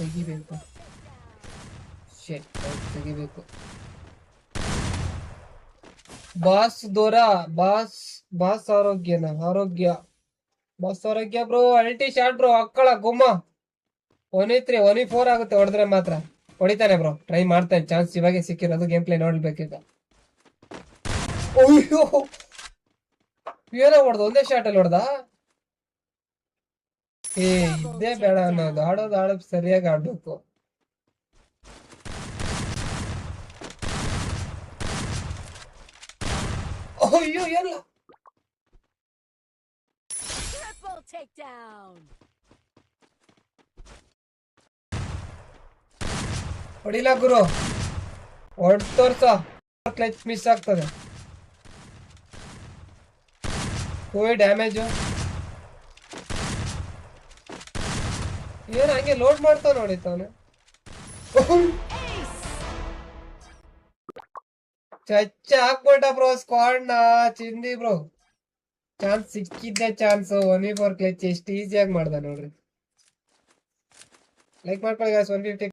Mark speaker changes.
Speaker 1: ತೆಗಿಬೇಕು. ತೆಗಿಬೇಕು. ಬಾಸ್ ದೂರ. ಬಾಸ್ ಆರೋಗ್ಯ ಬಾಸ್ ಆರೋಗ್ಯ ಬ್ರೋ. Ulti shot bro. ಅಕ್ಕಳ ಗುಮ್ಮ 1v3 1v4 ಆಗುತ್ತೆ ಹೊಡೆದ್ರೆ ಮಾತ್ರ. ಹೊಡಿತಾನೆ ಬ್ರೋ. ಟ್ರೈ ಮಾಡ್ತಾನೆ. ಚಾನ್ಸ್ ಇವಾಗೆ ಸಿಕ್ಕಿರೋದು. ಗೇಮ್ ಪ್ಲೇ ನೋಡ್ಬೇಕೀಗ. ಅಯ್ಯೋ ಏನೋ ಹೊಡೆದ. ಒಂದೇ ಶಾಟ್ ಅಲ್ಲಿ ಹೊಡೆದ. ಇದ್ದೇ ಬೇಡ ಅನ್ನೋದು. ಆಡೋದು ಸರಿಯಾಗಿ ಆಡ್ಬೇಕು. ಅಯ್ಯೋ ಎಲ್ಲ ಹೊಡಿಲ ಗುರು. ಹೊಡ್ ತೋರ್ಸ. ಕ್ಲಚ್ ಮಿಸ್ ಆಗ್ತದೆ. ಡ್ಯಾಮೇಜು ಏನ್ ಹಂಗೆ ಲೋಡ್ ಮಾಡ್ತಾವ ನೋಡಿತಾವನೆ. ಚಚ್ಚ ಹಾಕ್ಬಿಟ್ಟ ಬ್ರೋ. ಸ್ಕ್ವಾಡ್ ನ ಚಿಂದಿ ಬ್ರೋ. ಚಾನ್ಸ್ ಸಿಕ್ಕಿದ್ದೆ ಚಾನ್ಸ್. 1v4 ಕ್ಲಚ್ ಎಷ್ಟು ಈಸಿಯಾಗಿ ಮಾಡ್ದ ನೋಡ್ರಿ. ಲೈಕ್ ಮಾಡ್ಕೊಳ್ಳಿ 150